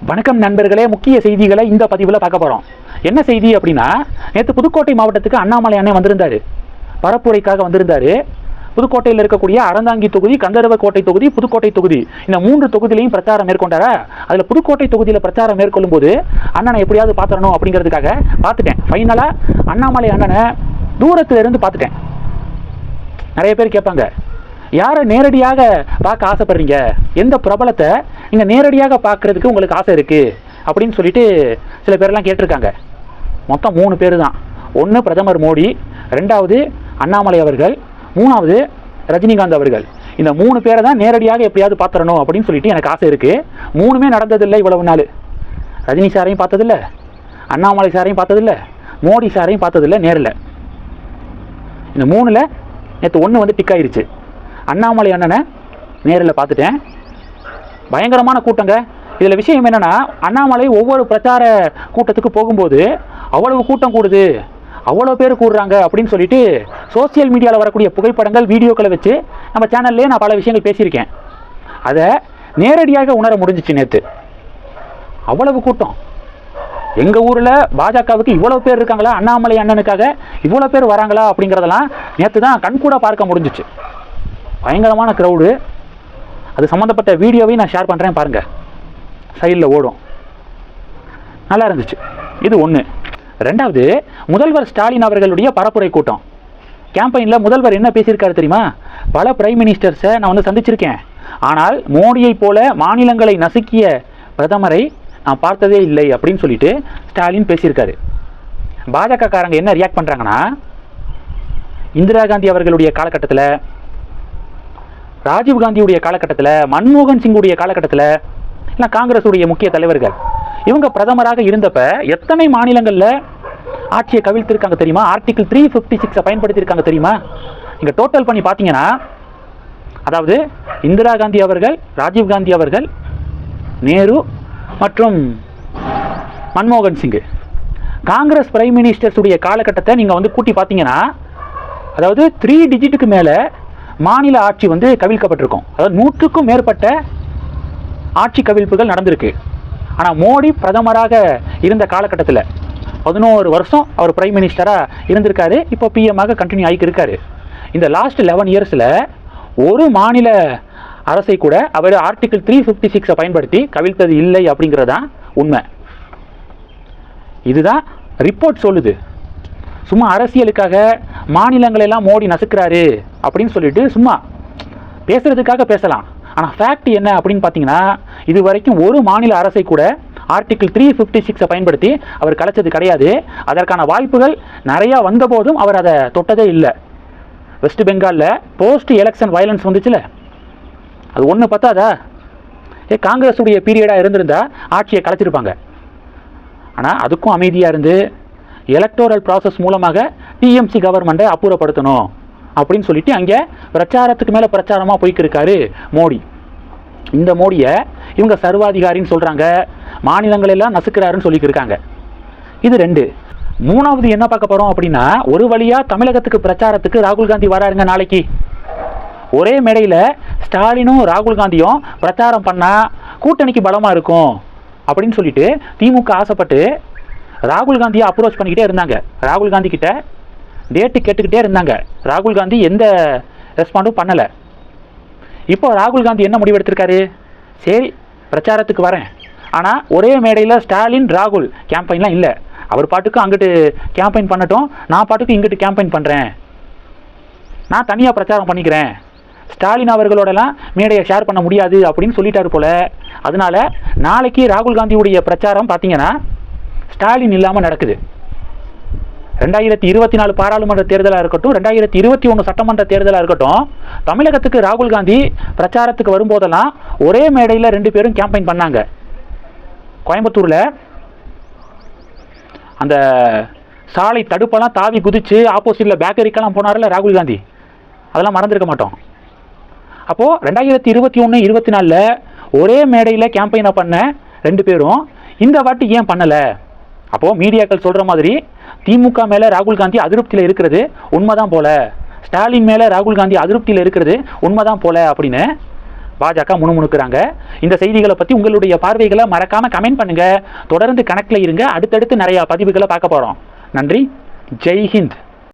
வணக்கம் நண்பர்களே, முக்கிய செய்திகளை இந்த பதிவில் பார்க்க போகிறோம். என்ன செய்தி அப்படின்னா, நேற்று புதுக்கோட்டை மாவட்டத்துக்கு அண்ணாமலை அண்ணன் வந்திருந்தார், பரப்புரைக்காக வந்திருந்தார். புதுக்கோட்டையில் இருக்கக்கூடிய அறந்தாங்கி தொகுதி, கந்தரவக்கோட்டை தொகுதி, புதுக்கோட்டை தொகுதி, இந்த 3 தொகுதியிலையும் பிரச்சாரம் மேற்கொண்டாரா. அதில் புதுக்கோட்டை தொகுதியில் பிரச்சாரம் மேற்கொள்ளும் போது அண்ணனை எப்படியாவது பார்த்துடணும் அப்படிங்கிறதுக்காக பார்த்துட்டேன். ஃபைனலாக அண்ணாமலை அண்ணனை தூரத்திலிருந்து பார்த்துட்டேன். நிறைய பேர் கேட்பாங்க, யாரை நேரடியாக பார்க்க ஆசைப்படுறீங்க, எந்த பிரபலத்தை நீங்கள் நேரடியாக பார்க்குறதுக்கு உங்களுக்கு ஆசை இருக்குது அப்படின்னு சொல்லிட்டு சில பேர்லாம் கேட்டிருக்காங்க. மொத்தம் 3 பேர் தான். ஒன்று பிரதமர் மோடி, 2வது அண்ணாமலை அவர்கள், 3வது ரஜினிகாந்த் அவர்கள். இந்த 3 பேரை தான் நேரடியாக எப்படியாவது பார்த்துடணும் அப்படின்னு சொல்லிட்டு எனக்கு ஆசை இருக்குது. 3மே நடந்ததில்லை இவ்வளவு நாள். ரஜினி சாரையும் பார்த்ததில்லை, அண்ணாமலை சாரையும் பார்த்ததில்லை, மோடி சாரையும் பார்த்ததில்லை நேரில். இந்த 3ல் நேற்று 1 வந்து டிக் ஆயிடுச்சு. அண்ணாமலை அண்ணனை நேரில் பார்த்துட்டேன். பயங்கரமான கூட்டங்க. இதில் விஷயம் என்னென்னா, அண்ணாமலை ஒவ்வொரு பிரச்சார கூட்டத்துக்கு போகும்போது அவ்வளவு கூட்டம் கூடுது, அவ்வளோ பேர் கூடுறாங்க அப்படின்னு சொல்லிட்டு சோசியல் மீடியாவில் வரக்கூடிய புகைப்படங்கள், வீடியோக்களை வச்சு நம்ம சேனல்லே நான் பல விஷயங்கள் பேசியிருக்கேன். அதை நேரடியாக உணர முடிஞ்சிச்சு நேற்று. அவ்வளவு கூட்டம். எங்கள் ஊரில் பாஜகவுக்கு இவ்வளோ பேர் இருக்காங்களா, அண்ணாமலை அண்ணனுக்காக இவ்வளோ பேர் வராங்களா அப்படிங்கிறதெல்லாம் நேற்று தான் கண்கூட பார்க்க முடிஞ்சிச்சு. பயங்கரமான க்ரௌடு. அது சம்மந்தப்பட்ட வீடியோவையும் நான் ஷேர் பண்ணுறேன், பாருங்கள். சைடில் ஓடும். நல்லா இருந்துச்சு. இது 1. 2வது, முதல்வர் ஸ்டாலின் அவர்களுடைய பரப்புரை கூட்டம். கேம்பெயினில் முதல்வர் என்ன பேசியிருக்காரு தெரியுமா? பல பிரைம் மினிஸ்டர்ஸை நான் வந்து சந்திச்சிருக்கேன், ஆனால் மோடியை போல மாநிலங்களை நசுக்கிய பிரதமரை நான் பார்த்ததே இல்லை அப்படின்னு சொல்லிட்டு ஸ்டாலின் பேசியிருக்காரு. பாஜக காரங்க என்ன ரியாக்ட் பண்ணுறாங்கன்னா, இந்திரா காந்தி அவர்களுடைய காலகட்டத்தில், ராஜீவ்காந்தியுடைய காலகட்டத்தில், மன்மோகன் சிங்குடைய காலகட்டத்தில், இல்லை காங்கிரஸுடைய முக்கிய தலைவர்கள் இவங்க பிரதமராக இருந்தப்ப எத்தனை மாநிலங்களில் ஆட்சியை கவிழ்த்திருக்காங்க தெரியுமா? ஆர்டிகிள் 356 பயன்படுத்தியிருக்காங்க தெரியுமா? இங்கே டோட்டல் பண்ணி பார்த்தீங்கன்னா, அதாவது இந்திரா காந்தி அவர்கள், ராஜீவ்காந்தி அவர்கள், நேரு மற்றும் மன்மோகன் சிங்கு, காங்கிரஸ் பிரைம் மினிஸ்டர்ஸுடைய காலகட்டத்தை நீங்கள் வந்து கூட்டி பார்த்தீங்கன்னா, அதாவது 3 டிஜிட்டுக்கு மேலே மாநில ஆட்சி வந்து கவிழ்க்கப்பட்டிருக்கும். அதாவது 100க்கும் மேற்பட்ட ஆட்சி கவிழ்ப்புகள் நடந்திருக்கு. ஆனால் மோடி பிரதமராக இருந்த காலகட்டத்தில் 11 வருஷம் அவர் பிரைம் மினிஸ்டராக இருந்திருக்காரு. இப்போ பிஎம்மாக கண்டினியூ ஆகியிருக்காரு. இந்த லாஸ்ட் 11 இயர்ஸில் ஒரு மாநில அரசை கூட அவர் ஆர்டிகிள் 356 பயன்படுத்தி கவிழ்த்தது இல்லை அப்படிங்கிறது தான் உண்மை. இதுதான் ரிப்போர்ட் சொல்லுது. சும்மா அரசியலுக்காக மாநிலங்களெல்லாம் மோடி நசுக்கிறாரு அப்படின்னு சொல்லிட்டு சும்மா பேசுறதுக்காக பேசலாம். ஆனால் ஃபேக்ட் என்ன அப்படின்னு பார்த்தீங்கன்னா, இது வரைக்கும் ஒரு மாநில அரசை கூட ஆர்டிகிள் 356 பயன்படுத்தி அவர் கலைச்சது கிடையாது. அதற்கான வாய்ப்புகள் நிறையா வந்தபோதும் அவர் அதை தொட்டதே இல்லை. வெஸ்ட் பெங்காலில் போஸ்ட் எலெக்ஷன் வயலன்ஸ் வந்துச்சுல, அது ஒன்று பத்தாதா? காங்கிரஸுடைய பீரியடாக இருந்திருந்தா ஆட்சியை கலைச்சிருப்பாங்க. ஆனால் அதுக்கும் அமைதியாக இருந்து எலக்டோரல் ப்ராசஸ் மூலமாக டிஎம்சி கவர்மெண்ட்டை அப்புறப்படுத்தணும் அப்படின்னு சொல்லிட்டு அங்கே பிரச்சாரத்துக்கு மேலே பிரச்சாரமாக போய்க்கிருக்காரு மோடி. இந்த மோடியை இவங்க சர்வாதிகாரின்னு சொல்கிறாங்க, மாநிலங்களெல்லாம் நசுக்கிறாருன்னு சொல்லிக்கிருக்காங்க. இது 2. 3வது என்ன பார்க்க போகிறோம் அப்படின்னா, ஒரு வழியாக தமிழகத்துக்கு பிரச்சாரத்துக்கு ராகுல் காந்தி வராருங்க நாளைக்கு. ஒரே மேடையில் ஸ்டாலினும் ராகுல் காந்தியும் பிரச்சாரம் பண்ணால் கூட்டணிக்கு பலமாக இருக்கும் அப்படின்னு சொல்லிட்டு திமுக ஆசைப்பட்டு ராகுல் காந்தியை அப்ரோச் பண்ணிக்கிட்டே இருந்தாங்க. ராகுல் காந்தி கிட்ட டேட்டு கேட்டுக்கிட்டே இருந்தாங்க. ராகுல் காந்தி எந்த ரெஸ்பாண்டும் பண்ணலை. இப்போ ராகுல் காந்தி என்ன முடிவெடுத்திருக்காரு? சரி, பிரச்சாரத்துக்கு வரேன், ஆனால் ஒரே மேடையில் ஸ்டாலின் ராகுல் கேம்பெயின்லாம் இல்லை, அவர் பாட்டுக்கு அங்கிட்டு கேம்பெயின் பண்ணட்டும், நான் பாட்டுக்கு இங்கிட்டு கேம்பெயின் பண்ணுறேன், நான் தனியாக பிரச்சாரம் பண்ணிக்கிறேன், ஸ்டாலின் அவர்களோடலாம் மேடையை ஷேர் பண்ண முடியாது அப்படின்னு சொல்லிட்டாரு போல. அதனால நாளைக்கு ராகுல் காந்தியுடைய பிரச்சாரம் பார்த்தீங்கன்னா ஸ்டாலின் இல்லாமல் நடக்குது. 2024 பாராளுமன்ற தேர்தலாக இருக்கட்டும், 2021 சட்டமன்ற தேர்தலாக இருக்கட்டும், தமிழகத்துக்கு ராகுல் காந்தி பிரச்சாரத்துக்கு வரும்போதெல்லாம் ஒரே மேடையில் 2 பேரும் கேம்பெயின் பண்ணாங்க. கோயம்புத்தூரில் அந்த சாலை தடுப்பெல்லாம் தாவி குதிச்சு ஆப்போசிட்டில் பேக்கரிக்கெல்லாம் போனார்ல ராகுல் காந்தி, அதெல்லாம் மறந்துருக்க மாட்டோம். அப்போது 2021, 2024 ஒரே மேடையில் கேம்பெயினை பண்ண 2 பேரும் இந்த வாட்டி ஏன் பண்ணலை? அப்போது மீடியாக்கள் சொல்கிற மாதிரி திமுக மேலே ராகுல் காந்தி அதிருப்தியில் இருக்கிறது உண்மைதான் போல, ஸ்டாலின் மேலே ராகுல் காந்தி அதிருப்தியில் இருக்கிறது உண்மைதான் போல அப்படின்னு பாஜக முணுமுணுக்குறாங்க. இந்த செய்திகளை பற்றி உங்களுடைய பார்வைகளை மறக்காமல் கமெண்ட் பண்ணுங்கள். தொடர்ந்து கணக்கில் இருங்க. அடுத்தடுத்து நிறையா பதிவுகளை பார்க்க போகிறோம். நன்றி. ஜெய் ஹிந்த்.